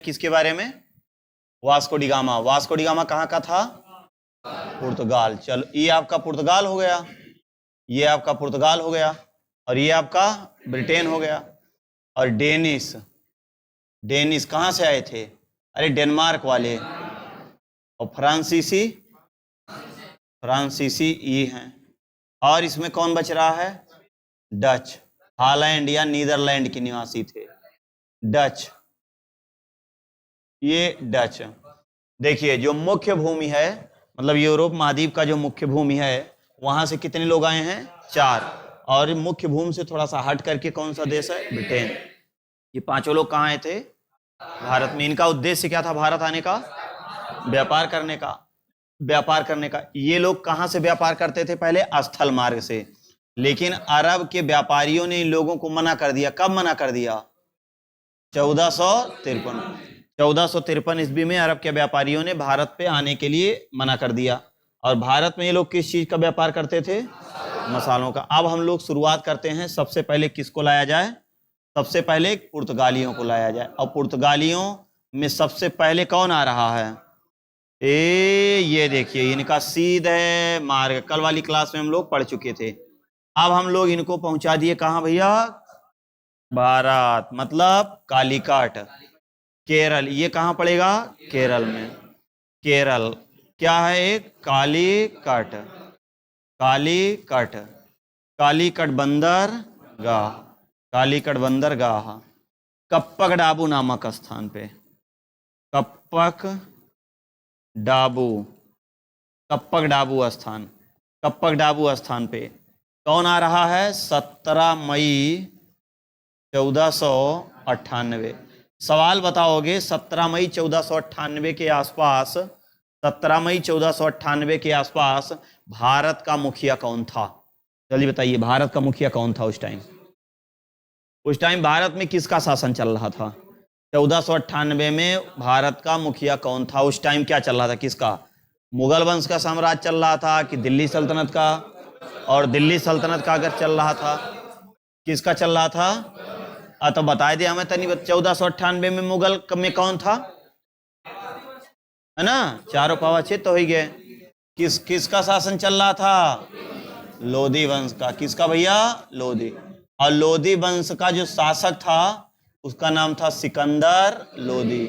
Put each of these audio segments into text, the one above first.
किसके बारे में? Vasco D gamma. Vasco D gamma कहाँ का था? पुर्तगाल। चलो ये आपका पुर्तगाल हो गया, ये आपका पुर्तगाल हो गया, और ये आपका ब्रिटेन हो गया। और डेनिस, डेनिस कहाँ से आए थे? अरे डेनमार्क वाले। और फ्रांसीसी, फ्रांसीसी ये हैं। और इसमें कौन बच रहा है? डच। हॉलैंड या नीदरलैंड के निवासी थे डच, ये डच। देखिए जो मुख्य भूमि है, मतलब यूरोप महाद्वीप का जो मुख्य भूमि है, वहां से कितने लोग आए हैं? 4। और मुख्य भूमि से थोड़ा सा हट करके कौन सा देश है? ब्रिटेन। ये 5 लोग कहाँ आए थे? भारत में। इनका उद्देश्य क्या था भारत आने का? व्यापार करने का, व्यापार करने का। ये लोग कहाँ से व्यापार करते थे? पहले स्थल मार्ग से, लेकिन अरब के व्यापारियों ने इन लोगों को मना कर दिया। कब मना कर दिया? 1453। 1453 ईस्वी में अरब के व्यापारियों ने भारत पे आने के लिए मना कर दिया। और भारत में ये लोग किस चीज का व्यापार करते थे? मसालों का। अब हम लोग शुरुआत करते हैं। सबसे पहले किसको लाया जाए? सबसे पहले पुर्तगालियों को लाया जाए। और पुर्तगालियों में सबसे पहले कौन आ रहा है? ये देखिए इनका सीधे मार्ग, कल वाली क्लास में हम लोग पढ़ चुके थे। अब हम लोग इनको पहुंचा दिए कहां भैया? भारत, मतलब कालीकट, केरल। ये कहां पड़ेगा? केरल में। केरल क्या है? एक कालीकट, कालीकट, कालीकट बंदरगाह, कालीकट बंदरगाह कप्पक डाबू नामक स्थान पे। कप्पक डाबू, कप्पक डाबू स्थान, कप्पक डाबू स्थान पे कौन आ रहा है? 17 मई 1498। सवाल बताओगे 17 मई 1498 के आसपास, 17 मई 1498 के आसपास भारत का मुखिया कौन था? जल्दी बताइए, भारत का मुखिया कौन था उस टाइम? उस टाइम भारत में किसका शासन चल रहा था? 1498 में भारत का मुखिया कौन था? उस टाइम क्या चल रहा था? किसका? मुगल वंश का साम्राज्य चल रहा था कि दिल्ली सल्तनत का? और दिल्ली सल्तनत का अगर चल रहा था, किसका चल रहा था? तो बता दिया हमें तनी। 1498 में मुगल में कौन था? है ना, चारों पावा छेद तो हो गए। किसका शासन चल रहा था? लोधी वंश का। किसका भैया? लोधी। और लोधी वंश का जो शासक था उसका नाम था सिकंदर लोधी।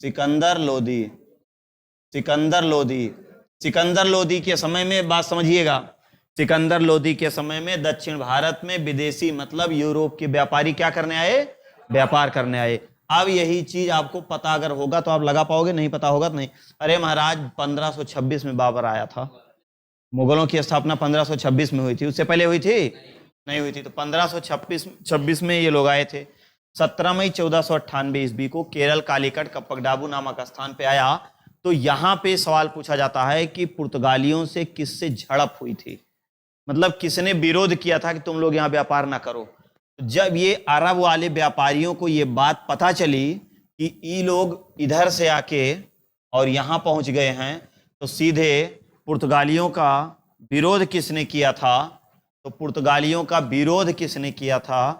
सिकंदर लोधी, सिकंदर लोधी। सिकंदर लोधी के समय में, बात समझिएगा, सिकंदर लोधी के समय में दक्षिण भारत में विदेशी, मतलब यूरोप के व्यापारी क्या करने आए? व्यापार करने आए। अब यही चीज आपको पता अगर होगा तो आप लगा पाओगे, नहीं पता होगा तो नहीं। अरे महाराज 1526 में बाबर आया था। मुगलों की स्थापना 1526 में हुई थी, उससे पहले हुई थी? नहीं हुई थी। तो 1526 में ये लोग आए थे। 17 मई 1498 ईस्वी को केरल कालीकट कप्पकडाबू नामक स्थान पे आया। तो यहाँ पे सवाल पूछा जाता है कि पुर्तगालियों से किससे झड़प हुई थी, मतलब किसने विरोध किया था कि तुम लोग यहाँ व्यापार ना करो। जब ये अरब वाले व्यापारियों को ये बात पता चली कि ये लोग इधर से आके और यहाँ पहुँच गए हैं, तो सीधे पुर्तगालियों का विरोध किसने किया था? तो पुर्तगालियों का विरोध किसने किया था?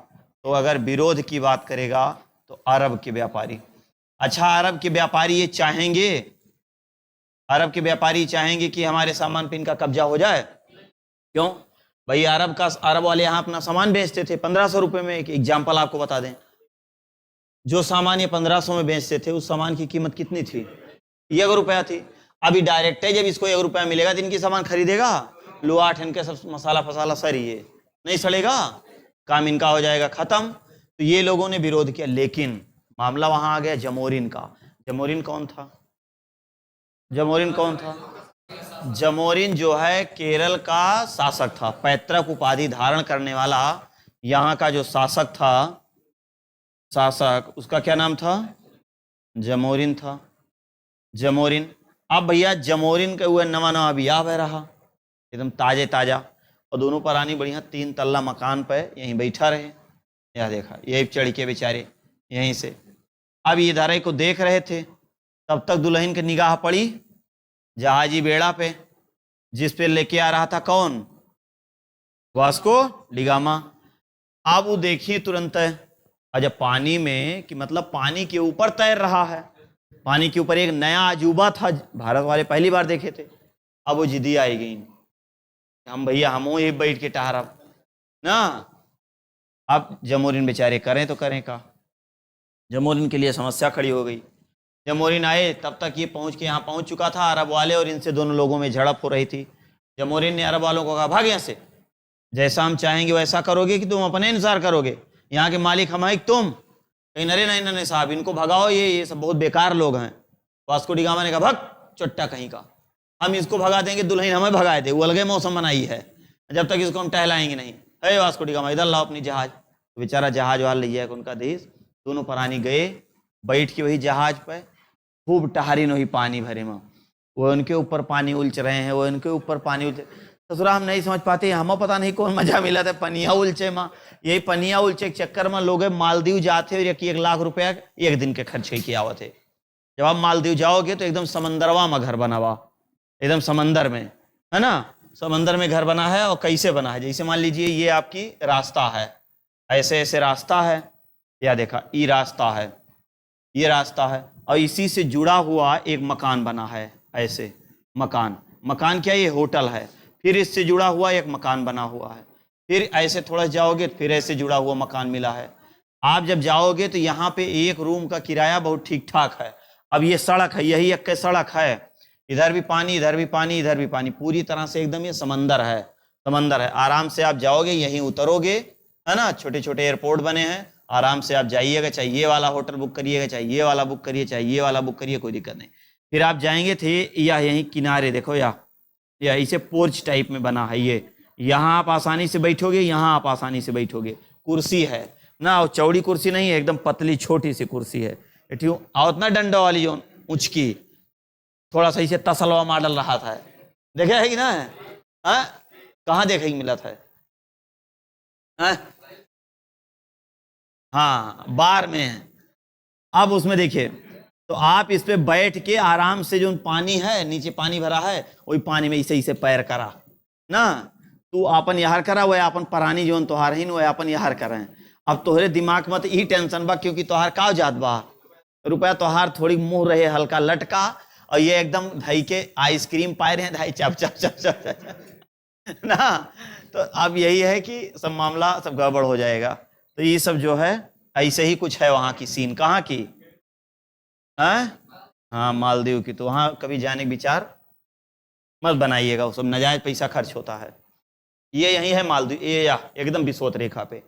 तो अगर विरोध की बात करेगा तो अरब के व्यापारी। अच्छा, अरब के व्यापारी ये चाहेंगे, अरब के व्यापारी चाहेंगे कि हमारे सामान पे इनका कब्जा हो जाए? क्यों भाई? अरब वाले यहाँ अपना सामान बेचते थे 1500 रुपए में। एक एग्जाम्पल आपको बता दें, जो सामान ये 1500 में बेचते थे उस सामान की कीमत कितनी थी? 1 रुपया थी। अभी डायरेक्ट है, जब इसको 1 रुपया मिलेगा तो इनकी सामान खरीदेगा? लो 8 इनके सब मसाला फसाला सरिए नहीं सड़ेगा, काम इनका हो जाएगा खत्म। तो ये लोगों ने विरोध किया, लेकिन मामला वहां आ गया जमोरिन का। जमोरिन कौन था? जमोरिन कौन था? जमोरिन जो है केरल का शासक था, पैतृक उपाधि धारण करने वाला यहाँ का जो शासक था, शासक, उसका क्या नाम था? जमोरिन था। जमोरिन। अब भैया जमोरिन का हुआ नवा नवा ब्याह बह रहा, एकदम ताजे ताजा, और दोनों परानी बढ़िया 3 तल्ला मकान पे यहीं बैठा रहे। यह देखा, यही चढ़ के बेचारे यहीं से। अब ये धारे को देख रहे थे, तब तक दुल्हन की निगाह पड़ी जहाजी बेड़ा पे, जिस पे लेके आ रहा था कौन? Vasco D gamma. अब वो देखिए तुरंत है, और जब पानी में कि मतलब पानी के ऊपर तैर रहा है, पानी के ऊपर एक नया अजूबा था, भारत वाले पहली बार देखे थे। अब वो जिद्दी आई गई, हम भैया हम ये बैठ के टहरा ना। अब जमोरिन बेचारे करें तो करें का, जमोरिन के लिए समस्या खड़ी हो गई। जमोरिन आए तब तक ये पहुंच के यहाँ पहुंच चुका था अरब वाले, और इनसे दोनों लोगों में झड़प हो रही थी। जमोरिन ने अरब वालों को कहा भाग यहाँ से, जैसा हम चाहेंगे वैसा करोगे कि तुम अपने अनुसार करोगे, यहाँ के मालिक हम हैं तुम। कहीं अरे नहीं नहीं साहब इनको भगाओ, ये सब बहुत बेकार लोग हैं। वास्को डी गामा ने कहा भग चुट्टा कहीं का, हम इसको भगा देंगे, दुल्हन हमें भगाए थे, वो अलग मौसम बनाई है, जब तक इसको हम टहलाएंगे नहीं। है वास्को डी गामा इधर लाओ अपनी जहाज। तो बेचारा जहाज वाल लिया है उनका देश, दोनों प्राणी गए, बैठ के वही जहाज पे खूब टहरी नहीं पानी भरे में, वो उनके ऊपर पानी उलच रहे हैं, वो उनके ऊपर पानी उलच। ससुरा हम नहीं समझ पाते, हमें पता नहीं कौन मजा मिला था पनिया उलचे माँ। यही पनिया उलचे के चक्कर में लोग मालदीव जाते और 1 लाख रुपया एक दिन के खर्च किया हुआ थे। जब आप मालदीव जाओगे तो एकदम समंदरवा में घर बना हुआ, एकदम समंदर में, है ना, समंदर में घर बना है। और कैसे बना है, जैसे मान लीजिए ये आपकी रास्ता है, ऐसे ऐसे रास्ता है, या देखा ये रास्ता है, ये रास्ता है, और इसी से जुड़ा हुआ एक मकान बना है, ऐसे मकान क्या ये होटल है, फिर इससे जुड़ा हुआ एक मकान बना हुआ है, फिर ऐसे थोड़ा जाओगे फिर ऐसे जुड़ा हुआ मकान मिला है। आप जब जाओगे तो यहाँ पे एक रूम का किराया बहुत ठीक ठाक है। अब ये सड़क है, यही एक सड़क है, इधर भी पानी इधर भी पानी इधर भी पानी, पूरी तरह से एकदम ये समंदर है, समंदर है। आराम से आप जाओगे, यहीं उतरोगे, है ना, छोटे छोटे एयरपोर्ट बने हैं, आराम से आप जाइएगा, चाहे ये वाला होटल बुक करिएगा, चाहे ये वाला बुक करिए, चाहे ये वाला बुक करिए, कोई दिक्कत नहीं। फिर आप जाएंगे थे या यहीं किनारे देखो, या इसे पोर्च टाइप में बना है ये, यहाँ आप आसानी से बैठोगे, यहाँ आप आसानी से बैठोगे, कुर्सी है ना, और चौड़ी कुर्सी नहीं है, एकदम पतली छोटी सी कुर्सी है, और उतना डंडा वाली जो ऊंचकी, थोड़ा सा इसे तसलवा मॉडल रहा था, देखा है कि ना, है कहाँ देखे मिला था, हाँ बार में है। अब उसमें देखिए, तो आप इस पे बैठ के आराम से, जो पानी है नीचे पानी भरा है, वही पानी में इसे पैर करा ना, तू अपन यहार करा, वह अपन परानी जो तोहार ही वह अपन यहार करें। अब तोहरे दिमाग में तो ई टेंशन बा, क्योंकि तोहार का जात बा, रुपया तोहार थोड़ी मुंह रहे हल्का लटका, और ये एकदम धई के आइसक्रीम पाए रहे धाई चप चप चप चप चप ना। तो अब यही है कि सब मामला सब गड़बड़ हो जाएगा। तो ये सब जो है ऐसे ही कुछ है वहाँ की सीन। कहाँ की है? हाँ मालदीव की। तो वहाँ कभी जाने का विचार मत बनाइएगा, वो सब नाजायज पैसा खर्च होता है। ये यही है मालदीव, ये या एकदम विषुवत रेखा पे,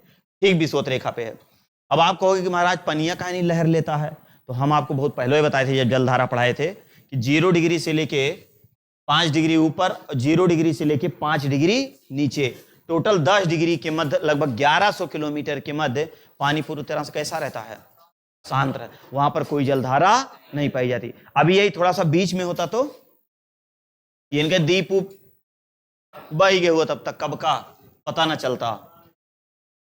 ठीक विषुवत रेखा पे है। अब आप कहोगे कि महाराज पनिया काहे नहीं लहर लेता है, तो हम आपको बहुत पहले ही बताए थे जब जलधारा पढ़ाए थे कि 0 डिग्री से लेके 5 डिग्री ऊपर, 0 डिग्री से लेके 5 डिग्री नीचे, टोटल 10 डिग्री के मध्य लगभग 1100 किलोमीटर के मध्य पानी पूरी तरह से कैसा रहता है, शांत रहता है। वहां पर कोई जलधारा नहीं पाई जाती। अभी यही थोड़ा सा बीच में होता तो इनके दीप उप बह गए हुआ, तब तक कब का पता ना चलता।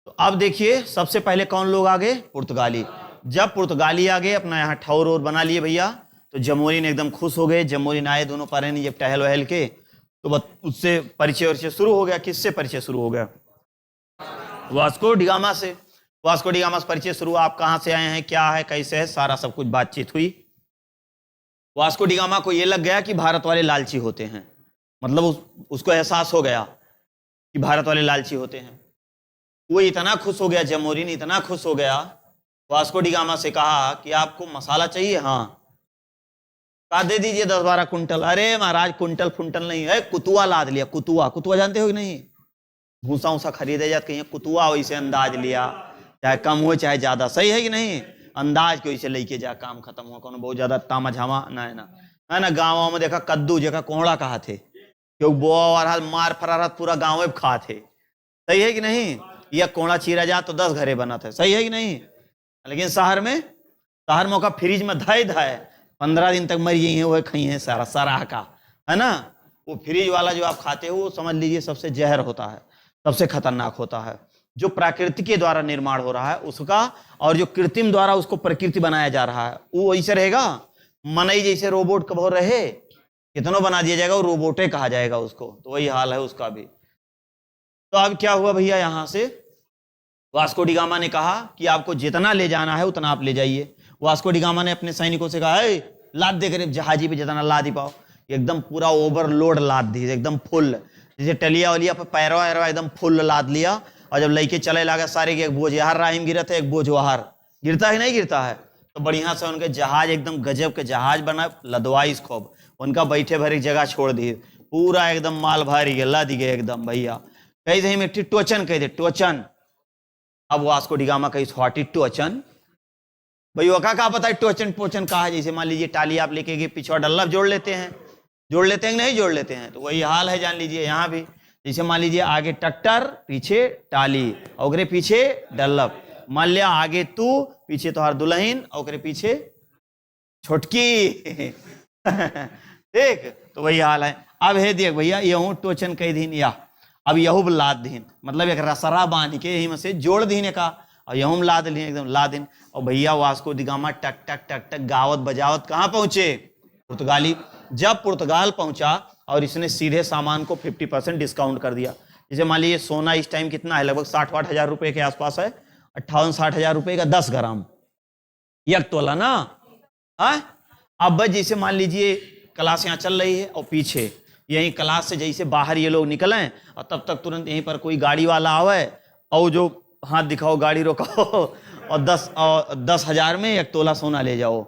तो अब देखिए सबसे पहले कौन लोग आ गए, पुर्तगाली। जब पुर्तगाली आ गए, अपना यहाँ ठौर और बना लिए भैया, तो जमोरिन एकदम खुश हो गए। जमोरिन आए दोनों पारे जब टहल वहल के, तो बस उससे परिचय वर्चय शुरू हो गया। किससे परिचय शुरू हो गया? वास्को डिगामा से। वास्को डिगामा से परिचय शुरू, आप कहाँ से आए हैं, क्या है, कैसे है, सारा सब कुछ बातचीत हुई। वास्को डिगामा को ये लग गया कि भारत वाले लालची होते हैं, मतलब उसको एहसास हो गया कि भारत वाले लालची होते हैं। वो इतना खुश हो गया, जमोरिन इतना खुश हो गया, वास्को डिगामा से कहा कि आपको मसाला चाहिए? हाँ, कहा दे दीजिए 10-12 कुंटल। अरे महाराज कुंटल फुंटल नहीं है, कुतुआ लाद लिया। कुतुआ, कुतुआ जानते हो कि नहीं? भूसा उसा खरीदे जाते कहीं, कुतुआ वैसे अंदाज लिया, चाहे कम हो चाहे ज्यादा, सही है कि नहीं, अंदाज के वैसे लेके जा, काम खत्म हुआ। कौन बहुत ज्यादा तामा झामा ना है ना। गाँव में देखा कद्दू जगह कोहड़ा कहा थे, क्योंकि बोआ मार फरारत पूरा गाँव में खा थे, सही है कि नहीं। या कोहड़ा चीरा जा तो 10 घरे बना थे, सही है कि नहीं। लेकिन शहर में का फ्रिज में धाए 15 दिन तक मर गई है, वो खाई है सारा सराह का, है ना। वो फ्रिज वाला जो आप खाते हो, वो समझ लीजिए सबसे जहर होता है, सबसे खतरनाक होता है। जो प्रकृति के द्वारा निर्माण हो रहा है उसका, और जो कृत्रिम द्वारा उसको प्रकृति बनाया जा रहा है, वो ऐसे रहेगा। मनई जैसे रोबोट कब रहे, कितनों बना दिया जाएगा, वो रोबोटे कहा जाएगा उसको। तो वही हाल है उसका भी। तो अब क्या हुआ भैया, यहां से वास्को डी गामा ने कहा कि आपको जितना ले जाना है उतना आप ले जाइए। वास्को डी गामा ने अपने सैनिकों से कहा, लाद दे कर जहाजी पे जितना लाद ही पाओ। एकदम पूरा ओवरलोड लाद दी, एकदम फुल, जैसे टलिया वलिया पर पैरवा वैरवा एकदम फुल लाद लिया। और जब लेके चले लगा सारे के, एक बोझ यहाँ राहिम गिरा था, एक बोझ वहार गिरता है नहीं गिरता है, तो बढ़िया से उनके जहाज एकदम गजब के जहाज बना, लदवाइस खूब उनका बैठे भर एक जगह छोड़ दिए, पूरा एकदम माल भारी गया, लाद गए एकदम भैया। कहीं से मिट्टी टोचन कह दे, टोचन। अब वास्को डी गामा कही स्वाटी टोचन, भैया का पता है टोचन टोचन कहा है। जैसे मान लीजिए टाली आप लेके गए, पिछवा डल्ला जोड़ लेते हैं कि नहीं जोड़ लेते हैं, तो वही हाल है जान लीजिए यहाँ भी। जैसे मान लीजिए आगे ट्रैक्टर पीछे टाली और पीछे डल्लप, मान लिया आगे तू पीछे तोहार दुल्हन और पीछे छोटकी ठीक, तो वही हाल है। अब है देख भैया, यहूँ टोचन कह दीन या अब यहू लाद दीन, मतलब एक रसरा बांध के यही में से जोड़ दीन का, और यहूँ लाद ली एकदम लाद दिन। और भैया वास्को डी गामा टक टक टक टक गावत बजावत कहाँ पहुंचे? पुर्तगाली। जब पुर्तगाल पहुंचा और इसने सीधे सामान को 50% डिस्काउंट कर दिया। जैसे मान लीजिए सोना इस टाइम कितना है, लगभग 60-60 हजार रुपए के आसपास है, 58-60 हजार रुपए का 10 ग्राम एक तोला ना है। अब जैसे मान लीजिए क्लास यहाँ चल रही है और पीछे यही क्लास से जैसे बाहर ये लोग निकले और तब तक तुरंत यहीं पर कोई गाड़ी वाला आवे और जो हाथ दिखाओ गाड़ी रोकाओ और 10 हजार में एक तोला सोना ले जाओ,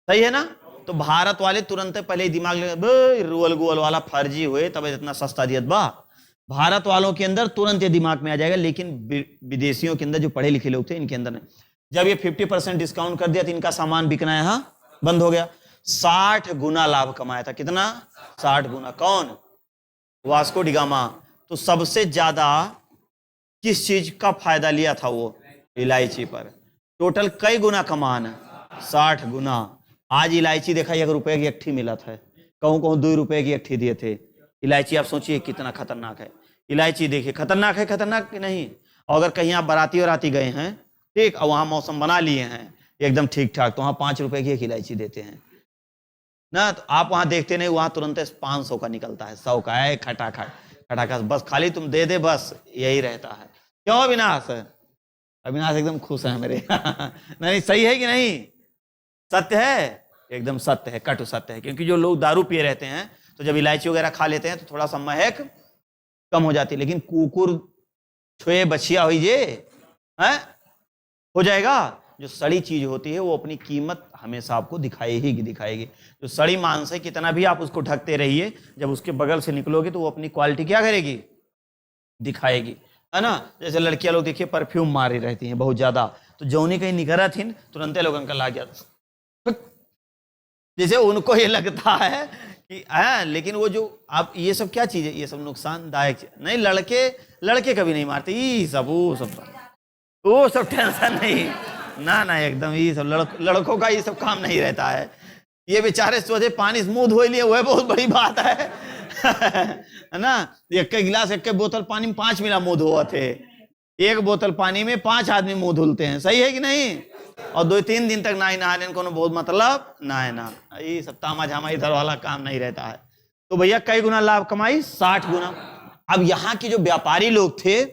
सही है ना। तो भारत वाले तुरंत पहले ही दिमाग लगे, रुअल गुअल वाला फर्जी हुए तब इतना सस्ता दियत बा। भारत वालों के अंदर तुरंत ये दिमाग में आ जाएगा, लेकिन विदेशियों के अंदर जो पढ़े लिखे लोग थे इनके अंदर नहीं। जब ये 50% डिस्काउंट कर दिया तो इनका सामान बिकना यहाँ बंद हो गया। 60 गुना लाभ कमाया था। कितना? 60 गुना। कौन? Vasco D gamma. तो सबसे ज्यादा किस चीज का फायदा लिया था वो? इलायची पर। टोटल कई गुना कमान? 60 गुना। आज इलायची देखा 1 रुपए की अट्ठी मिला था, कहूँ कहूँ 2 रुपए की अट्ठी दिए थे। इलायची आप सोचिए कितना खतरनाक है। इलायची देखिए खतरनाक है, खतरनाक कि नहीं। और अगर कहीं आप बाराती वराती गए हैं ठीक, और वहां मौसम बना लिए हैं एकदम ठीक ठाक, तो वहां 5 रुपए की एक इलायची देते हैं ना। तो आप वहां देखते नहीं, वहां तुरंत 500 का निकलता है, 100 का है, खटाखट खटाखट, बस खाली तुम दे दे, बस यही रहता है। क्यों अविनाश? अविनाश एकदम खुश है मेरे नहीं, सही है कि नहीं? सत्य है, एकदम सत्य है, कटु सत्य है। क्योंकि जो लोग दारू पिए रहते हैं तो जब इलायची वगैरह खा लेते हैं तो थोड़ा सा महक कम हो जाती है, लेकिन कुकुर छुए बछिया हुई जे है हो जाएगा। जो सड़ी चीज होती है वो अपनी कीमत हमेशा आपको दिखाएगी। जो सड़ी मांस है कितना भी आप उसको ढकते रहिए, जब उसके बगल से निकलोगे तो वो अपनी क्वालिटी क्या करेगी? दिखाएगी, है ना। जैसे लड़कियां लोग देखिए परफ्यूम मारी रहती हैं बहुत ज्यादा, तो जौनी कहीं निकरा थी तुरंत लोग अंकल आ गया, जैसे उनको ये लगता है कि लेकिन वो जो आप ये सब क्या चीज है, ये सब नुकसानदायक नहीं। लड़के कभी नहीं मारते, ये सब वो सब टेंशन नहीं ना एकदम। ये सब लड़कों का ये सब काम नहीं रहता है। ये बेचारे सोचे पानी से मुंह धो लिए, वह बहुत बड़ी बात है है ना। एक गिलास एक बोतल पानी में 5 मिला मुंह धोआ थे, एक बोतल पानी में 5 आदमी मुंह धुलते हैं, सही है कि नहीं। और 2-3 दिन तक ना नहा को बहुत मतलब ना ये सब तामा झामा इधर वाला काम नहीं रहता है। तो भैया कई गुना लाभ कमाई? 60 गुना। अब यहाँ के जो व्यापारी लोग थे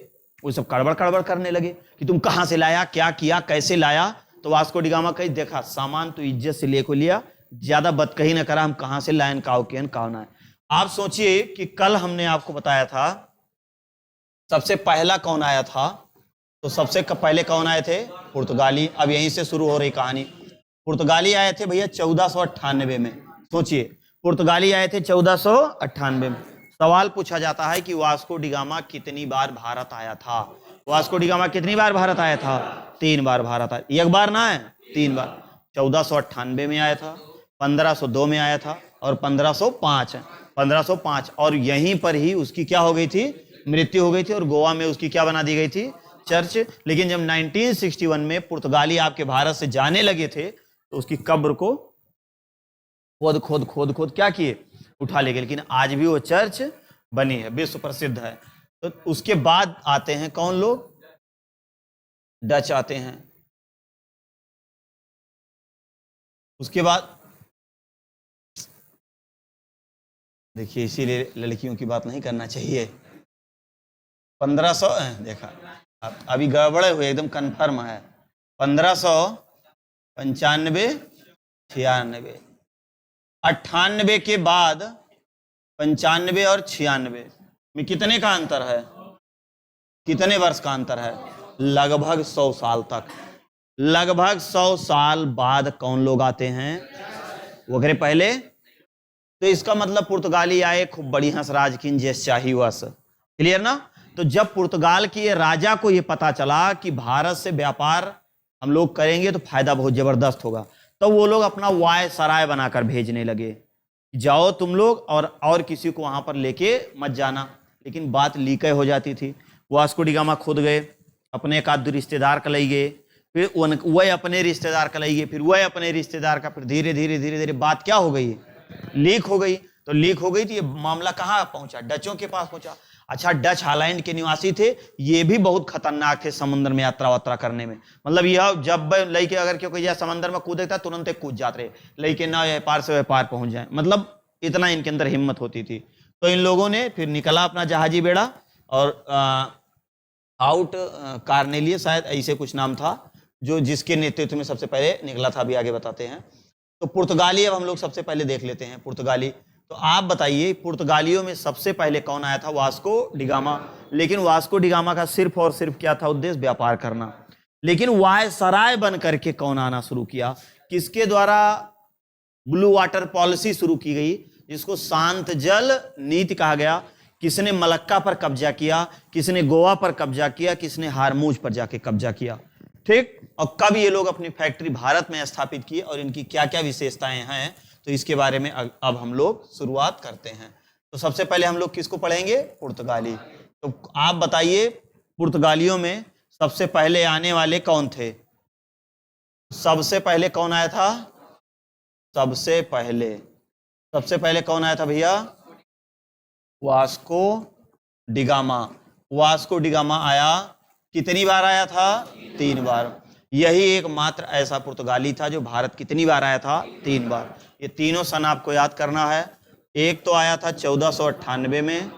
वो सब कड़बड़ करने लगे कि तुम कहां से लाया, क्या किया, कैसे लाया। तो वास्को डी गामा कहीं देखा सामान तो इज्जत से लेको लिया, ज्यादा बदकही ना करा, हम कहां से लायन काव के कावना है। आप सोचिए कि कल हमने आपको बताया था सबसे पहला कौन आया था, तो सबसे पहले कौन आए थे? पुर्तगाली। अब यहीं से शुरू हो रही कहानी। पुर्तगाली आए थे भैया 1498 में। सोचिए पुर्तगाली आए थे 1498 में। सवाल पूछा जाता है कि वास्को डी गामा कितनी बार भारत आया था? वास्को डी गामा कितनी बार भारत आया था? 3 बार भारत आया। एक बार ना है, 3 बार। 1498 में आया था, 1502 में आया था और 1505 है। 1505 और यहीं पर ही उसकी क्या हो गई थी? मृत्यु हो गई थी। और गोवा में उसकी क्या बना दी गई थी? चर्च। लेकिन जब 1961 में पुर्तगाली आपके भारत से जाने लगे थे तो उसकी कब्र को खोद क्या किए? उठा ले गए। लेकिन आज भी वो चर्च बनी है, विश्व प्रसिद्ध है। तो उसके बाद आते हैं कौन लोग? डच आते हैं। उसके बाद देखिए, इसीलिए लड़कियों की बात नहीं करना चाहिए। 1500 देखा अभी गड़बड़े हुए, एकदम कंफर्म है। 1595, 96, 98 के बाद 95 और 96 में कितने का अंतर है? कितने वर्ष का अंतर है? लगभग 100 साल तक। लगभग 100 साल बाद कौन लोग आते हैं? वगैरह पहले। तो इसका मतलब पुर्तगाली आए, खूब बड़ी हंस राज किन जैस चाही वस। क्लियर ना? तो जब पुर्तगाल के राजा को यह पता चला कि भारत से व्यापार हम लोग करेंगे तो फायदा बहुत जबरदस्त होगा, तो वो लोग अपना वाय सराय बनाकर भेजने लगे, जाओ तुम लोग और किसी को वहां पर लेके मत जाना। लेकिन बात लीक हो जाती थी। वास्को डी गामा खुद गए, अपने एक आध रिश्तेदार का ले गए, फिर वह अपने रिश्तेदार का ले गए, फिर वह अपने रिश्तेदार का, फिर धीरे धीरे धीरे धीरे बात क्या हो गई? लीक हो गई। तो लीक हो गई तो ये मामला कहाँ पहुंचा? डचों के पास पहुंचा। अच्छा, डच हॉलैंड के निवासी थे, ये भी बहुत खतरनाक थे समुद्र में यात्रा वात्रा करने में। मतलब यह जब लड़के अगर क्योंकि यह समंदर में कूदे था तुरंत एक कूद जाते, लड़के ना व्यापार से व्यापार पहुंच जाए, मतलब इतना इनके अंदर हिम्मत होती थी। तो इन लोगों ने फिर निकला अपना जहाजी बेड़ा, और आउट कार्नेलियस शायद ऐसे कुछ नाम था, जो जिसके नेतृत्व में सबसे पहले निकला था। अभी आगे बताते हैं। तो पुर्तगाली अब हम लोग सबसे पहले देख लेते हैं। पुर्तगाली, तो आप बताइए पुर्तगालियों में सबसे पहले कौन आया था? Vasco D gamma. लेकिन वास्को डी गामा का सिर्फ और सिर्फ क्या था उद्देश्य? व्यापार करना। लेकिन वायसराय बन करके कौन आना शुरू किया? किसके द्वारा ब्लू वाटर पॉलिसी शुरू की गई, जिसको शांत जल नीति कहा गया? किसने मलक्का पर कब्जा किया, किसने गोवा पर कब्जा किया, किसने हारमूज पर जाके कब्जा किया? ठीक। और कब ये लोग अपनी फैक्ट्री भारत में स्थापित किए और इनकी क्या क्या विशेषताएं हैं, तो इसके बारे में अब हम लोग शुरुआत करते हैं। तो सबसे पहले हम लोग किसको पढ़ेंगे? पुर्तगाली। तो आप बताइए पुर्तगालियों में सबसे पहले आने वाले कौन थे? सबसे पहले कौन आया था? सबसे पहले कौन आया था भैया? Vasco D gamma. Vasco D gamma आया, कितनी बार आया था? 3 बार। यही एकमात्र ऐसा पुर्तगाली था जो भारत कितनी बार आया था? 3 बार। ये तीनों सन आपको याद करना है। एक तो आया था 1498 में,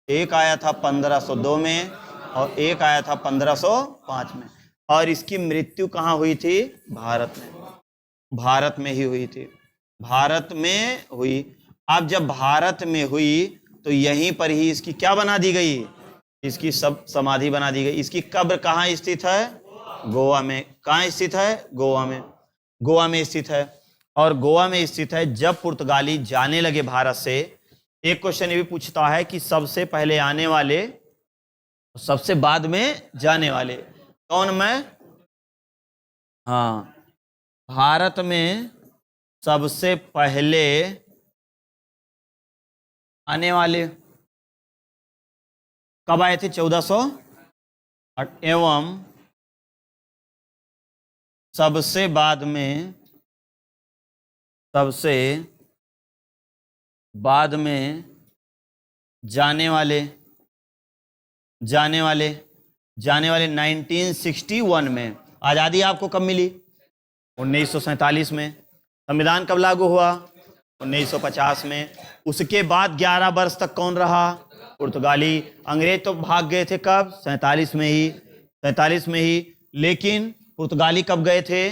एक आया था 1502 में, और एक आया था 1505 में। और इसकी मृत्यु कहाँ हुई थी? भारत में। भारत में ही हुई थी। भारत में हुई। अब जब भारत में हुई तो यहीं पर ही इसकी क्या बना दी गई? इसकी सब समाधि बना दी गई। इसकी कब्र कहाँ स्थित है? गोवा में। कहाँ स्थित है? गोवा में। गोवा में स्थित है। और गोवा में स्थित है। जब पुर्तगाली जाने लगे भारत से, एक क्वेश्चन ये भी पूछता है कि सबसे पहले आने वाले, सबसे बाद में जाने वाले कौन? मैं, हाँ, भारत में सबसे पहले आने वाले कब आए थे? 1400 एवं सबसे बाद में जाने वाले 1961 में। आज़ादी आपको कब मिली? 1947 में। संविधान कब लागू हुआ? 1950 में। उसके बाद 11 वर्ष तक कौन रहा? पुर्तगाली। अंग्रेज तो भाग गए थे कब? 47 में ही। लेकिन पुर्तगाली कब गए थे?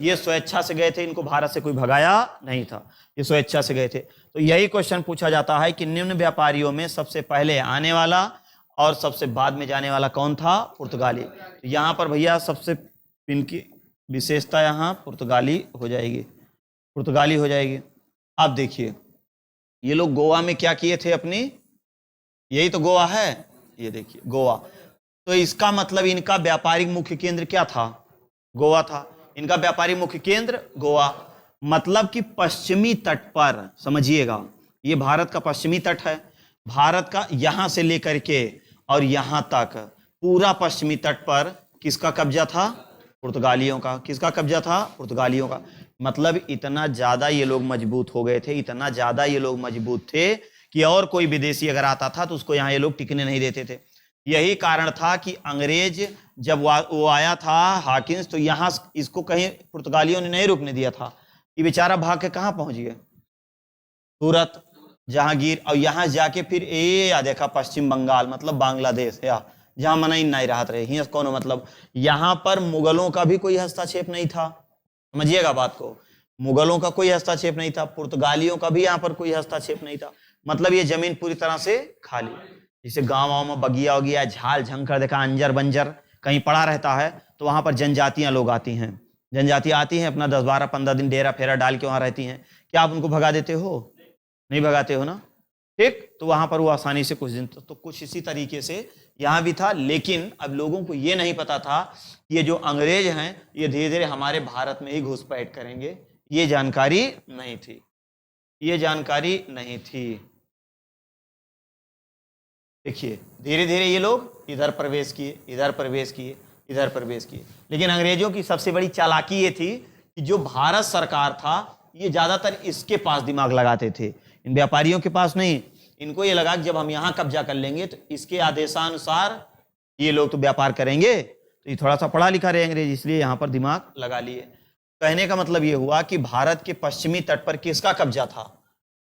ये स्वेच्छा से गए थे, इनको भारत से कोई भगाया नहीं था, ये स्वेच्छा से गए थे। तो यही क्वेश्चन पूछा जाता है कि निम्न व्यापारियों में सबसे पहले आने वाला और सबसे बाद में जाने वाला कौन था? पुर्तगाली। तो यहाँ पर भैया सबसे इनकी विशेषता यहाँ पुर्तगाली हो जाएगी। अब देखिए ये लोग गोवा में क्या किए थे अपनी, यही तो गोवा है, ये देखिए गोवा। तो इसका मतलब इनका व्यापारिक मुख्य केंद्र क्या था? गोवा था। इनका व्यापारिक मुख्य केंद्र गोवा, मतलब कि पश्चिमी तट पर, समझिएगा ये भारत का पश्चिमी तट है। भारत का यहां से लेकर के और यहां तक पूरा पश्चिमी तट पर किसका कब्जा था? पुर्तगालियों का। किसका कब्जा था? पुर्तगालियों का। मतलब इतना ज्यादा ये लोग मजबूत हो गए थे, इतना ज्यादा ये लोग मजबूत थे कि और कोई विदेशी अगर आता था तो उसको यहाँ ये लोग टिकने नहीं देते थे। यही कारण था कि अंग्रेज जब वो आया था हाकिंस, तो यहाँ इसको कहीं पुर्तगालियों ने नहीं रुकने दिया था। ये बेचारा भाग के कहाँ पहुंच गया? सूरत, जहांगीर, और यहाँ जाके फिर देखा पश्चिम बंगाल मतलब बांग्लादेश, या जहां मनाई नहीं रहत रहे हियां कौन मतलब यहाँ पर मुगलों का भी कोई हस्तक्षेप नहीं था, समझिएगा बात को, मुगलों का कोई हस्तक्षेप नहीं था, पुर्तगालियों का भी यहाँ पर कोई हस्तक्षेप नहीं था, मतलब ये जमीन पूरी तरह से खाली। जैसे गाँव में बगिया वगिया झाल झंकर देखा अंजर बंजर कहीं पड़ा रहता है तो वहां पर जनजातियां लोग आती हैं, जनजातियां आती हैं अपना 10-12-15 दिन डेरा फेरा डाल के वहां रहती हैं, क्या आप उनको भगा देते हो? नहीं भगाते हो ना, ठीक। तो वहां पर वो आसानी से कुछ दिन तो कुछ इसी तरीके से यहां भी था। लेकिन अब लोगों को ये नहीं पता था ये जो अंग्रेज हैं ये धीरे धीरे हमारे भारत में ही घुसपैठ करेंगे, ये जानकारी नहीं थी, ये जानकारी नहीं थी। देखिए धीरे धीरे ये लोग इधर प्रवेश किए, इधर प्रवेश किए, इधर प्रवेश किए। लेकिन अंग्रेजों की सबसे बड़ी चालाकी ये थी कि जो भारत सरकार था ये ज्यादातर इसके पास दिमाग लगाते थे, इन व्यापारियों के पास नहीं। इनको ये लगा कि जब हम यहाँ कब्जा कर लेंगे तो इसके आदेशानुसार ये लोग तो व्यापार करेंगे, तो ये थोड़ा सा पढ़ा लिखा रहे अंग्रेज, इसलिए यहाँ पर दिमाग लगा लिए। कहने का मतलब ये हुआ कि भारत के पश्चिमी तट पर किसका कब्जा था?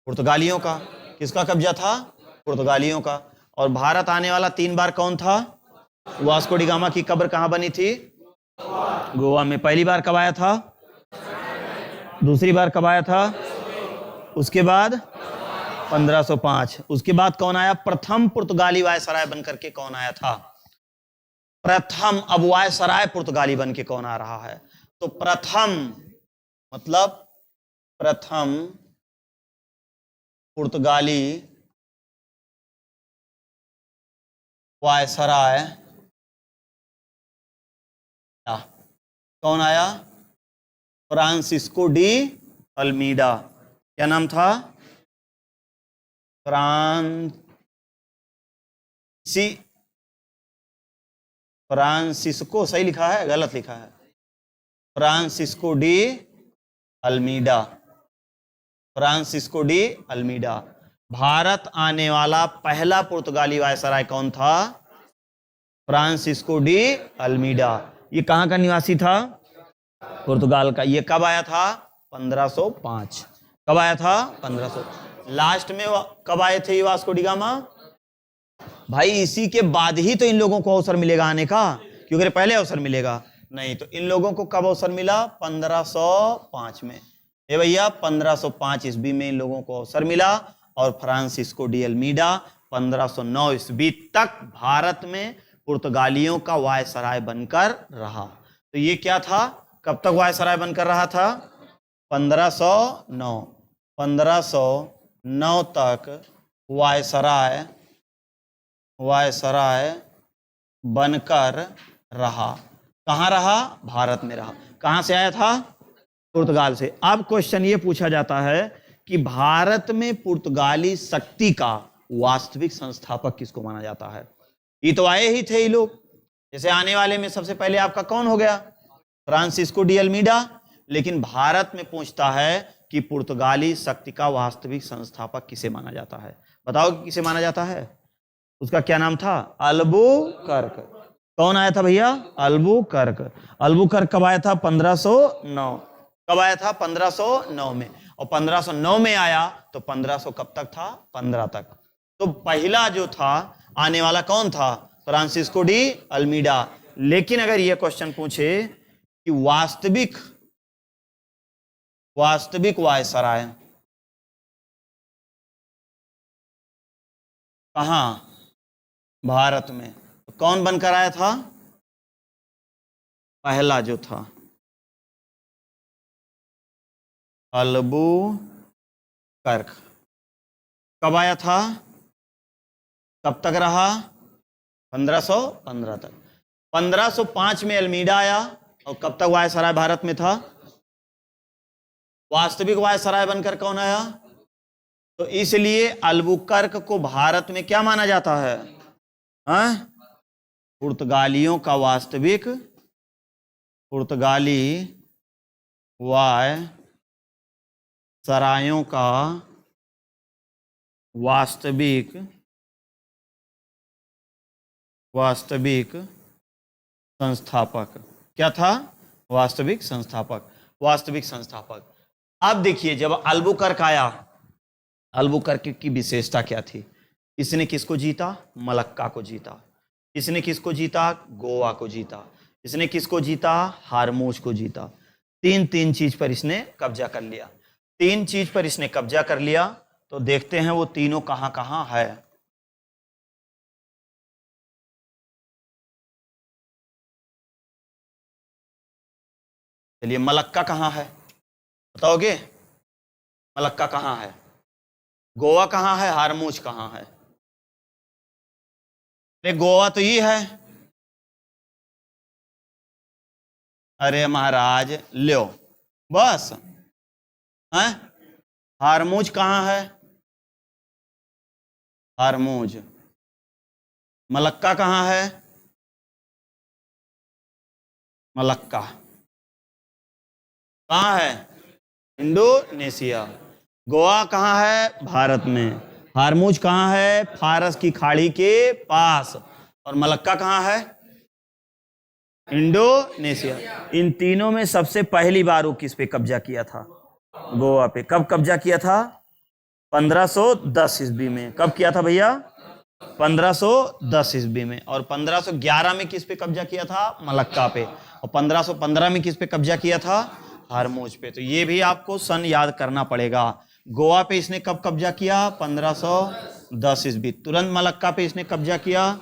पुर्तगालियों का। किसका कब्जा था? पुर्तगालियों का। और भारत आने वाला 3 बार कौन था? वास्को डी गामा की कब्र कहाँ बनी थी? गोवा में। पहली बार कब आया था? दूसरी बार कब आया था? उसके बाद 1505। उसके बाद कौन आया? प्रथम पुर्तगाली वायसराय बनकर के कौन आया था? प्रथम। अब वायसराय पुर्तगाली बन के कौन आ रहा है? तो प्रथम मतलब प्रथम पुर्तगाली वायसराय कौन आया? Francisco de Almeida. क्या नाम था? फ्रांसिस्को सही लिखा है, गलत लिखा है? Francisco de Almeida. Francisco de Almeida. Bharat आने वाला पहला पुर्तगाली वायसराय कौन था? Francisco de Almeida. ये कहां का निवासी था? पुर्तगाल का। ये कब आया था? 1505। कब आया था? 1500। लास्ट में कब आए थे ये वास्को डी गामा? भाई इसी के बाद ही तो इन लोगों को अवसर मिलेगा आने का, क्योंकि पहले अवसर मिलेगा नहीं। तो इन लोगों को कब अवसर मिला? 1505 में। ये भैया 1505 ईस्वी में इन लोगों को अवसर मिला। और फ्रांसिस्को डी अल्मीडा 1509 ईस्वी तक भारत में पुर्तगालियों का वायसराय बनकर रहा। तो ये क्या था? कब तक वायसराय बनकर रहा था? 1509। 1509 तक वायसराय बनकर रहा। कहाँ रहा? भारत में रहा। कहाँ से आया था? पुर्तगाल से। अब क्वेश्चन ये पूछा जाता है कि भारत में पुर्तगाली शक्ति का वास्तविक संस्थापक किसको माना जाता है? ये तो आए ही थे ये लोग। जैसे आने वाले में सबसे पहले आपका कौन हो गया? Francisco de Almeida. लेकिन भारत में पूछता है कि पुर्तगाली शक्ति का वास्तविक संस्थापक किसे माना जाता है? बताओ कि किसे माना जाता है? उसका क्या नाम था? अल्बुकर्क। कौन आया था भैया? अल्बुकर्क। अल्बुकर्क कब आया था? 1509। कब आया था? 1509 में। और 1509 में आया तो 1500 कब तक था? 15 तक। तो पहला जो था आने वाला कौन था? Francisco de Almeida. लेकिन अगर यह क्वेश्चन पूछे कि वास्तविक वायसराय कहां? भारत में। तो कौन बनकर आया था? पहला जो था अल्बुकर्क। कब आया था? कब तक रहा? 1515 तक। 1505 में अल्मीडा आया। और कब तक वायसराय भारत में था? वास्तविक वायसराय बनकर कौन आया? तो इसलिए अल्बुकर्क को भारत में क्या माना जाता है? पुर्तगालियों का वास्तविक पुर्तगाली वायसरायों का वास्तविक संस्थापक। क्या था? वास्तविक संस्थापक। अब देखिए जब अल्बुकर्क आया, अल्बुकर्क की विशेषता क्या थी? इसने किसको जीता? मलक्का को जीता। इसने किसको जीता? गोवा को जीता। इसने किसको जीता? हारमूज को जीता। तीन चीज पर इसने कब्जा कर लिया। तीन चीज पर इसने कब्जा कर लिया। तो देखते हैं वो तीनों कहां कहां है। चलिए, मलक्का कहां है बताओगे? मलक्का कहां है? गोवा कहां है? हारमूज कहां है? अरे गोवा तो ये है। अरे महाराज लो बस। हैं? हारमूज कहां है? हारमूज। मलक्का कहां है? मलक्का कहां है? इंडोनेशिया। गोवा कहां है? भारत में। हारमूज कहां है? फारस की खाड़ी के पास। और मलक्का कहां है? इंडोनेशिया। इन तीनों में सबसे पहली बार वो किस पे कब्जा किया था? गोवा पे। कब कब्जा किया था? 1510 ईस्वी में। कब किया था भैया? 1510 ईस्वी में। और 1511 में किस पे कब्जा किया था? मलक्का पे। और 1515 में किस पे कब्जा किया था? हारमूज पे। तो ये भी आपको सन याद करना पड़ेगा। गोवा पे इसने कब कब्जा किया? 1510 ईस्वी। तुरंत मलक्का पे इसने कब्जा किया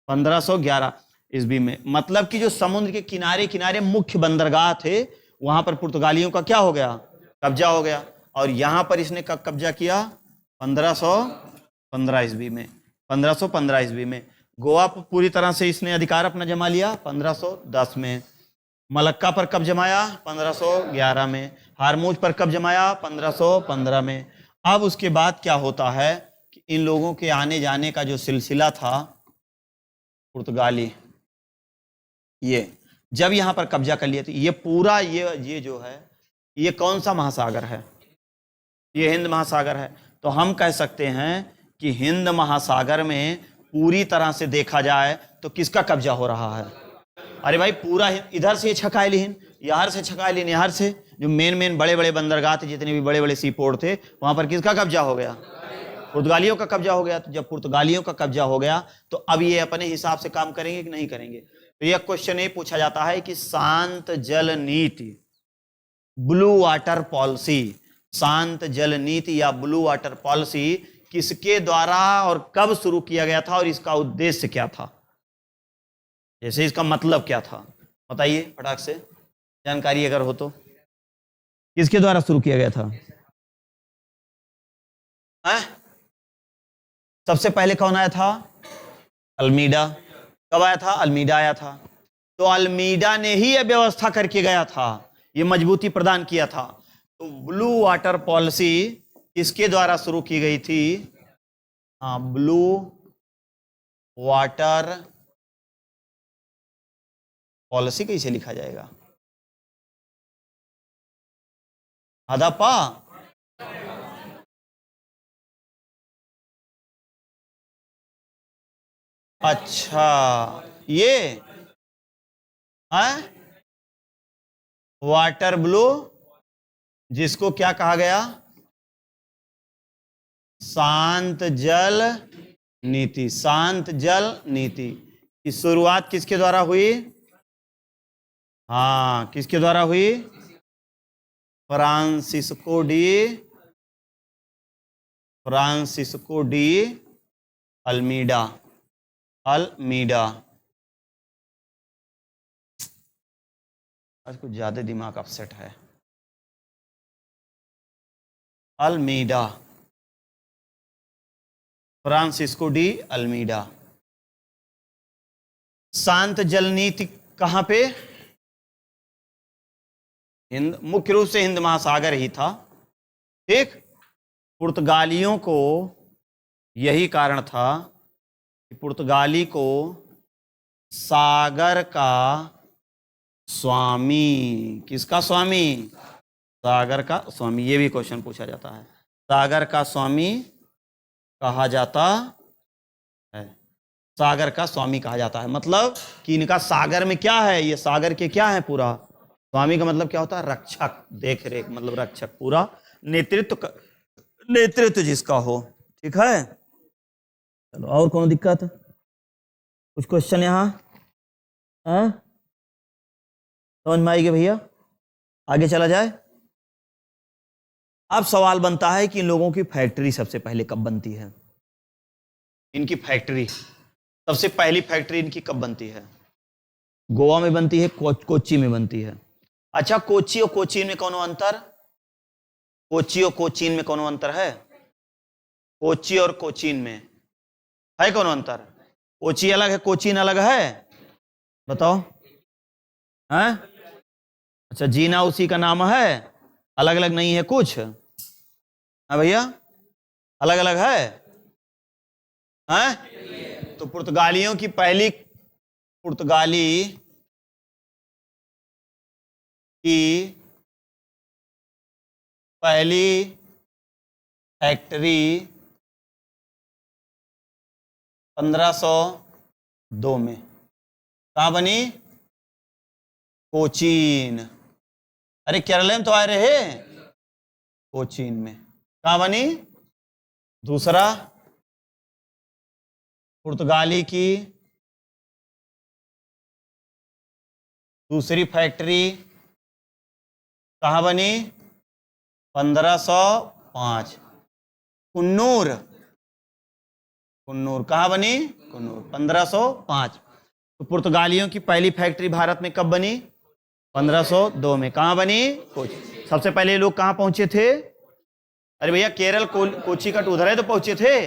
1511 ईस्वी में। मतलब कि जो समुद्र के किनारे किनारे मुख्य बंदरगाह थे, वहां पर पुर्तगालियों का क्या हो गया? कब्जा हो गया। और यहां पर इसने कब कब्जा किया? 1515 ईस्वी में। 1515 ईस्वी में। गोवा पर पूरी तरह से इसने अधिकार अपना जमा लिया 1510 में। मलक्का पर कब जमाया? 1511 में। हारमूज पर कब जमाया? 1515 में। अब उसके बाद क्या होता है कि इन लोगों के आने जाने का जो सिलसिला था, पुर्तगाली ये जब यहां पर कब्जा कर लिया, तो ये पूरा ये जो है, ये कौन सा महासागर है? ये हिंद महासागर है। तो हम कह सकते हैं कि हिंद महासागर में पूरी तरह से देखा जाए तो किसका कब्जा हो रहा है? अरे भाई पूरा इधर से छका लिहिन, यार से छका लिहिन, यार से जो मेन बड़े बड़े बंदरगाह थे, जितने भी बड़े बड़े सी पोर्ट थे, वहां पर किसका कब्जा हो गया? पुर्तगालियों का कब्जा हो गया। तो जब पुर्तगालियों का कब्जा हो गया, तो अब ये अपने हिसाब से काम करेंगे कि नहीं करेंगे? तो यह क्वेश्चन ये पूछा जाता है कि शांत जल नीति, ब्लू वाटर पॉलिसी, शांत जल नीति या ब्लू वाटर पॉलिसी किसके द्वारा और कब शुरू किया गया था, और इसका उद्देश्य क्या था? जैसे इसका मतलब क्या था बताइए फटाक से, जानकारी अगर हो तो। किसके द्वारा शुरू किया गया था? है? सबसे पहले कौन आया था? अल्मीडा। कब आया था? अल्मीडा आया था। तो अल्मीडा ने ही यह व्यवस्था करके गया था, ये मजबूती प्रदान किया था। तो ब्लू वाटर पॉलिसी किसके द्वारा शुरू की गई थी? हाँ, ब्लू वाटर पॉलिसी कैसे लिखा जाएगा? हदप्पा। अच्छा, ये है वाटर ब्लू, जिसको क्या कहा गया? शांत जल नीति। शांत जल नीति की शुरुआत किसके द्वारा हुई? हाँ, किसके द्वारा हुई? Francisco de Almeida. आज कुछ ज्यादा दिमाग अपसेट है। Almeida, Francisco de Almeida. शांत जल नीति कहां पे? हिंद, मुख्य रूप से हिंद महासागर ही था। ठीक। पुर्तगालियों को यही कारण था कि पुर्तगाली को सागर का स्वामी, किसका स्वामी? सागर का स्वामी। ये भी क्वेश्चन पूछा जाता है। सागर का स्वामी कहा जाता है। सागर का स्वामी कहा जाता है, मतलब कि इनका सागर में क्या है? ये सागर के क्या है? पूरा स्वामी का मतलब क्या होता है? रक्षक, देख रेख, मतलब रक्षक, पूरा नेतृत्व जिसका हो। ठीक है, चलो और कौन दिक्कत? कुछ क्वेश्चन यहाँ समझ में आएगी भैया? आगे चला जाए। अब सवाल बनता है कि इन लोगों की फैक्ट्री सबसे पहले कब बनती है? इनकी फैक्ट्री सबसे पहली फैक्ट्री इनकी कब बनती है? गोवा में बनती है, कोच्चि में बनती है। अच्छा, कोच्चि और कोचीन में कौन अंतर? कोच्चि और कोचीन में कौन अंतर है? कोच्चि और कोचीन में है कौन अंतर? कोच्चि अलग है, कोचीन अलग है, बताओ हैं? अच्छा, जीना उसी का नाम है, अलग अलग नहीं है कुछ? हाँ भैया, अलग अलग है हैं? तो पुर्तगालियों की पहली फैक्ट्री 1502 में कहाँ बनी? कोचीन। अरे केरल में तो आ रहे, कोचीन में कहाँ बनी? दूसरा, पुर्तगाली की दूसरी फैक्ट्री कहाँ बनी? 1505 कुन्नूर कहाँ बनी? कुन्नूर 1505। तो पुर्तगालियों की पहली फैक्ट्री भारत में कब बनी? 1502 में। कहाँ बनी? कोच्चि। सबसे पहले लोग कहाँ पहुंचे थे? अरे भैया, केरल कोच्चि का उधर है तो पहुंचे थे,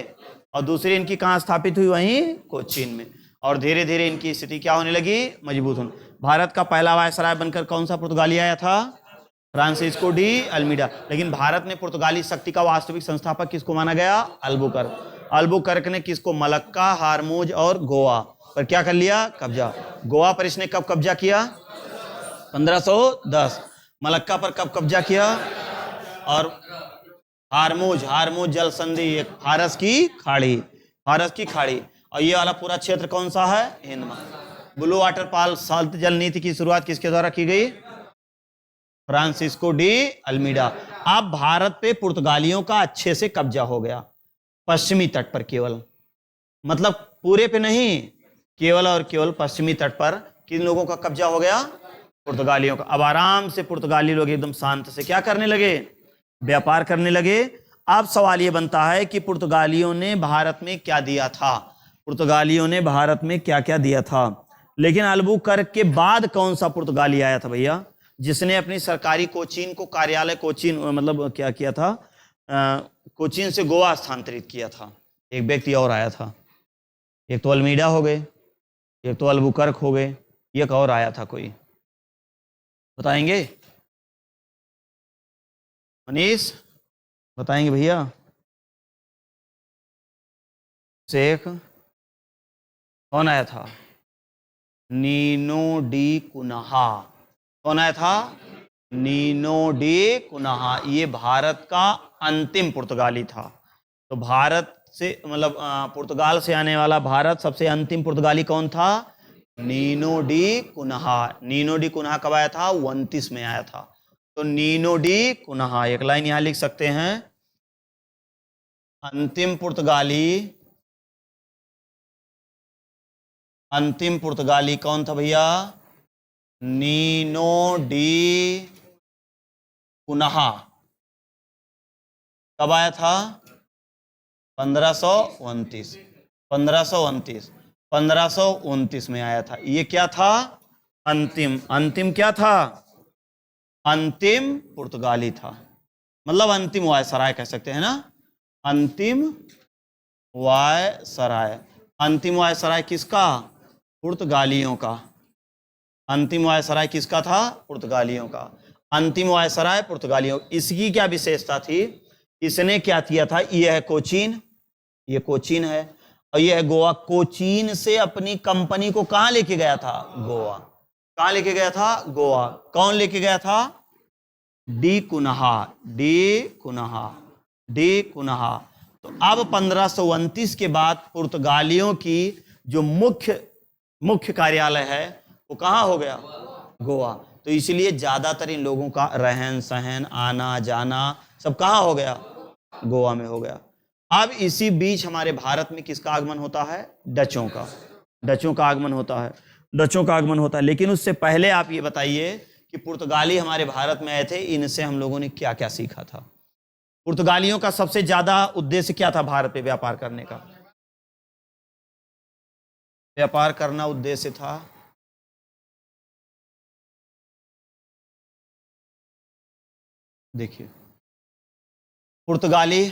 और दूसरी इनकी कहाँ स्थापित हुई? वहीं कोचीन में। और धीरे धीरे इनकी स्थिति क्या होने लगी? मजबूत होने। भारत का पहला वायसराय बनकर कौन सा पुर्तगाली आया था? Francisco de Almeida. लेकिन भारत में पुर्तगाली शक्ति का वास्तविक संस्थापक किसको माना गया? अल्बुकर्क ने किसको? मलक्का, हारमूज और गोवा पर क्या कर लिया? कब्जा। गोवा पर इसने कब कब्जा किया? 1510। मलक्का पर कब कब्जा किया? और हारमूज जल संधि, एक फारस की खाड़ी। और ये वाला पूरा क्षेत्र कौन सा है? हिंद महासागर। ब्लू वाटर पाल साल्ट जल नीति की शुरुआत किसके द्वारा की गई? Francisco de Almeida. अब भारत पे पुर्तगालियों का अच्छे से कब्जा हो गया, पश्चिमी तट पर केवल, मतलब पूरे पे नहीं, केवल और केवल पश्चिमी तट पर किन लोगों का कब्जा हो गया? पुर्तगालियों का। अब आराम से पुर्तगाली लोग एकदम शांत से क्या करने लगे? व्यापार करने लगे। अब सवाल ये बनता है कि पुर्तगालियों ने भारत में क्या दिया था? पुर्तगालियों ने भारत में क्या क्या दिया था? लेकिन अल्बुकर्क के बाद कौन सा पुर्तगाली आया था भैया, जिसने अपनी सरकारी कोचीन को कार्यालय कोचीन, मतलब क्या किया था? कोचीन से गोवा स्थानांतरित किया था। एक व्यक्ति और आया था, एक तो अल्मीडा हो गए, एक तो अल्बुकर्क हो गए, एक और आया था कोई, बताएंगे? मनीष बताएंगे भैया? शेख कौन आया था? Nuno da Cunha. कौन आया था? Nuno da Cunha. ये भारत का अंतिम पुर्तगाली था। तो भारत से, मतलब पुर्तगाल से आने वाला भारत सबसे अंतिम पुर्तगाली कौन था? Nuno da Cunha. Nuno da Cunha कब आया था? 29 में आया था। तो नीनो डी कुन्हा, एक लाइन यहां लिख सकते हैं, अंतिम पुर्तगाली कौन था भैया? Nuno da Cunha. कब आया था? 1529 में आया था। ये क्या था? अंतिम क्या था? अंतिम पुर्तगाली था, मतलब अंतिम वायसराय कह सकते हैं ना, अंतिम वायसराय। अंतिम वायसराय किसका? पुर्तगालियों का। अंतिम वायसराय किसका था? पुर्तगालियों का। अंतिम वायसराय पुर्तगालियों। इसकी क्या विशेषता थी? इसने क्या किया था? यह है कोचीन, ये कोचीन है, और यह है गोवा। कोचीन से अपनी कंपनी को कहां लेके गया था? गोवा। कहां लेके गया था? गोवा। कौन लेके गया था? Da Cunha. तो अब 1529 के बाद पुर्तगालियों की जो मुख्य कार्यालय है वो कहां हो गया? गोवा। तो इसलिए ज्यादातर इन लोगों का रहन सहन, आना जाना सब कहां हो गया? गोवा में हो गया। अब इसी बीच हमारे भारत में किसका आगमन होता है? डचों का। डचों का आगमन होता है, डचों का आगमन होता है। लेकिन उससे पहले आप ये बताइए कि पुर्तगाली हमारे भारत में आए थे, इनसे हम लोगों ने क्या क्या सीखा था? पुर्तगालियों का सबसे ज्यादा उद्देश्य क्या था भारत पे व्यापार करने का? व्यापार करना उद्देश्य था। देखिए, पुर्तगाली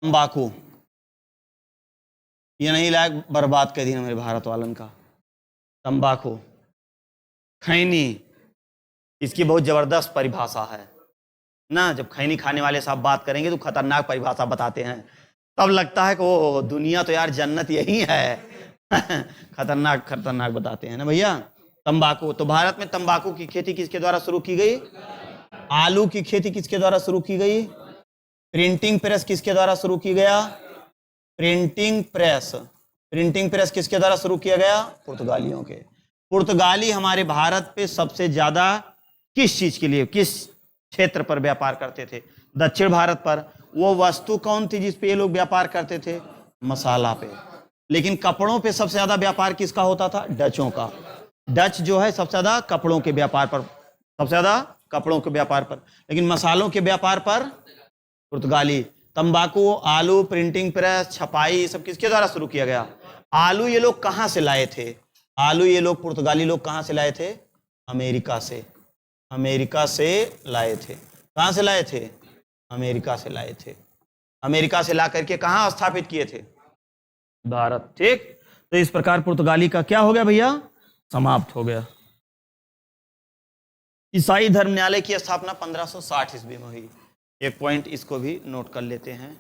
तंबाकू ये नहीं लायक बर्बाद कर दी हमारे भारत वालन का। तंबाकू, खैनी, इसकी बहुत जबरदस्त परिभाषा है ना। जब खैनी खाने वाले साहब बात करेंगे तो खतरनाक परिभाषा बताते हैं, तब लगता है कि ओ दुनिया तो यार जन्नत यही है। खतरनाक खतरनाक बताते हैं ना भैया। तंबाकू, तो भारत में तंबाकू की खेती किसके द्वारा शुरू की गई? आलू की खेती किसके द्वारा शुरू की गई? प्रिंटिंग प्रेस किसके द्वारा शुरू की गया? प्रिंटिंग प्रेस किसके द्वारा शुरू किया गया? पुर्तगालियों के। पुर्तगाली हमारे भारत पे सबसे ज्यादा किस चीज के लिए, किस क्षेत्र पर व्यापार करते थे? दक्षिण भारत पर। वो वस्तु कौन थी जिस पे ये लोग व्यापार करते थे? मसाला पे। लेकिन कपड़ों पे सबसे ज्यादा व्यापार किसका होता था? डचों का। डच जो है सबसे ज्यादा कपड़ों के व्यापार पर, सबसे ज्यादा कपड़ों के व्यापार पर। लेकिन मसालों के व्यापार पर पुर्तगाली। तंबाकू, आलू, प्रिंटिंग प्रेस, छपाई, ये सब किसके द्वारा शुरू किया गया? आलू ये लोग कहां से लाए थे? आलू ये लोग पुर्तगाली लोग कहां से लाए थे? अमेरिका से। अमेरिका से लाए थे। कहां से लाए थे? अमेरिका से लाए थे। अमेरिका से ला करके कहां स्थापित किए थे? भारत। ठीक, तो इस प्रकार पुर्तगाली का क्या हो गया भैया? समाप्त हो गया। ईसाई धर्म न्यायालय की स्थापना 1560 ईस्वी में हुई। एक पॉइंट इसको भी नोट कर लेते हैं।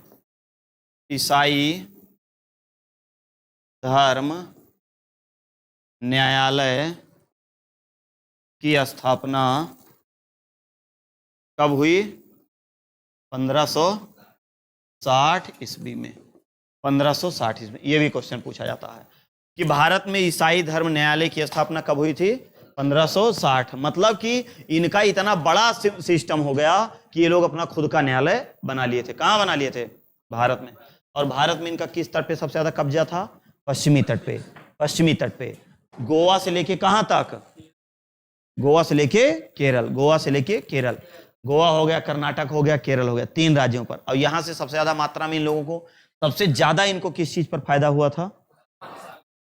ईसाई धर्म न्यायालय की स्थापना कब हुई? 1560 ईस्वी में। 1560 ईस्वी। ये भी क्वेश्चन पूछा जाता है कि भारत में ईसाई धर्म न्यायालय की स्थापना कब हुई थी? 1560। मतलब कि इनका इतना बड़ा सिस्टम हो गया कि ये लोग अपना खुद का न्यायालय बना लिए थे। कहाँ बना लिए थे? भारत में। और भारत में इनका किस तट पे सबसे ज्यादा कब्जा था? पश्चिमी तट पे। पश्चिमी तट पे गोवा से लेके कहां तक? गोवा से लेके केरल। गोवा से लेके केरल। गोवा हो गया, कर्नाटक हो गया, केरल हो गया, 3 राज्यों पर। और यहां से सबसे ज्यादा मात्रा में इन लोगों को, सबसे ज्यादा इनको किस चीज पर फायदा हुआ था?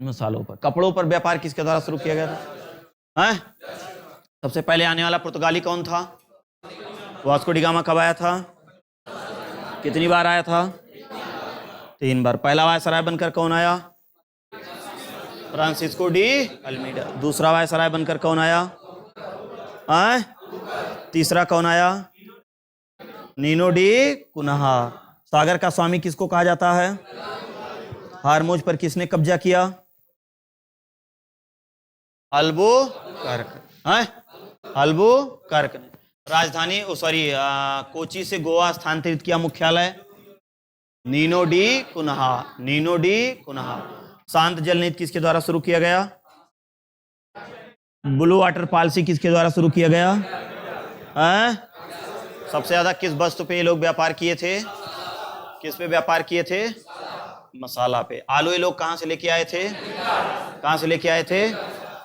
मसालों पर। कपड़ों पर व्यापार किसके द्वारा शुरू किया गया था? सबसे पहले आने वाला पुर्तगाली कौन था? वास्को डी गामा कब आया था? कितनी बार आया था? 3 बार। पहला वायसराय बनकर कौन आया? Francisco de Almeida. दूसरा वायसराय बनकर कौन आया? तीसरा कौन आया? Nino da कुनहा। सागर का स्वामी किसको कहा जाता है? हारमोज पर किसने कब्जा किया? अल्बुकर्क ने। राजधानी कोची से गोवा स्थानांतरित किया मुख्यालय? Nuno da Cunha. Nuno da Cunha. शांत जल नीति किसके द्वारा शुरू किया गया? ब्लू वाटर पॉलिसी किसके द्वारा शुरू किया गया? सबसे ज्यादा किस वस्तु पे ये लोग व्यापार किए थे? किस पे व्यापार किए थे? मसाला पे। आलू ये लोग कहां से लेके आए थे? कहां से लेके आए थे?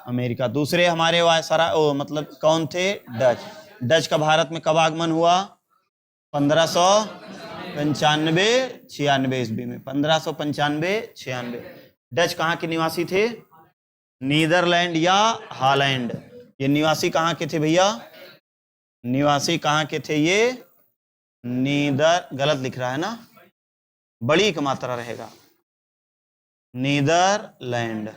अमेरिका। दूसरे हमारे वायसराय मतलब कौन थे? डच। डच का भारत में कब आगमन हुआ? 1595-96 ईस्वी में। 1595-96। डच कहाँ के निवासी थे? नीदरलैंड या हॉलैंड। ये निवासी कहाँ के थे भैया? निवासी कहाँ के थे ये? गलत लिख रहा है ना, बड़ी एक मात्रा रहेगा। नीदरलैंड।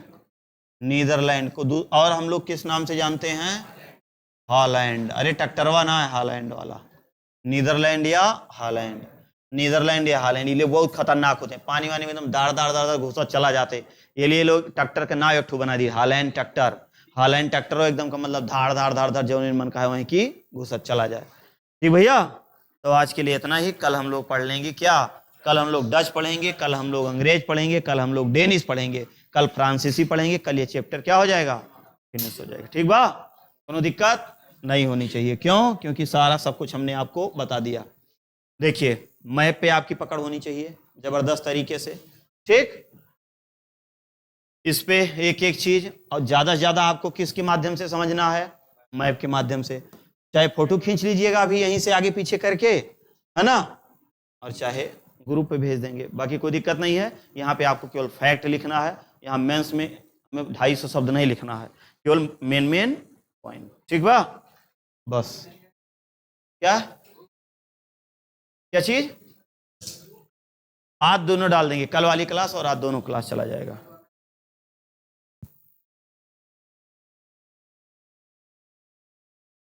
नीदरलैंड को और हम लोग किस नाम से जानते हैं? हॉलैंड। अरे टक्टरवा ना है हॉलैंड वाला। नीदरलैंड या हॉलैंड। नीदरलैंड या हॉलैंड। ये लोग बहुत खतरनाक होते हैं, पानी वानी में एकदम दाड़ दाड़ दाड़ घुसा चला जाते। ये लिए लोग ट्रैक्टर का नाम एक बना दी, हॉलैंड ट्रैक्टर। हॉलैंड ट्रैक्टर एकदम का मतलब धाड़ धाड़ धाड़ धाड़ जो मन का है वहीं की घुसा चला जाए। ठीक भैया, तो आज के लिए इतना ही। कल हम लोग पढ़ लेंगे क्या? कल हम लोग डच पढ़ेंगे, कल हम लोग अंग्रेज पढ़ेंगे, कल हम लोग डेनिश पढ़ेंगे, कल फ्रांसीसी पढ़ेंगे। कल ये चैप्टर क्या हो जाएगा? फिनिश हो जाएगा। ठीक बा? कोनो दिक्कत नहीं होनी चाहिए। क्यों? क्योंकि सारा सब कुछ हमने आपको बता दिया। देखिए मैप पे आपकी पकड़ होनी चाहिए जबरदस्त तरीके से, ठीक। इस पे एक एक चीज, और ज्यादा से ज्यादा आपको किसके माध्यम से समझना है, मैप के माध्यम से। चाहे फोटो खींच लीजिएगा अभी यहीं से आगे पीछे करके, है ना, और चाहे ग्रुप पे भेज देंगे, बाकी कोई दिक्कत नहीं है। यहाँ पे आपको केवल फैक्ट लिखना है, यहाँ मेंस में 250 शब्द नहीं लिखना है, केवल मेन पॉइंट, ठीक बा। बस क्या क्या चीज, आज दोनों डाल देंगे, कल वाली क्लास और आज दोनों क्लास चला जाएगा।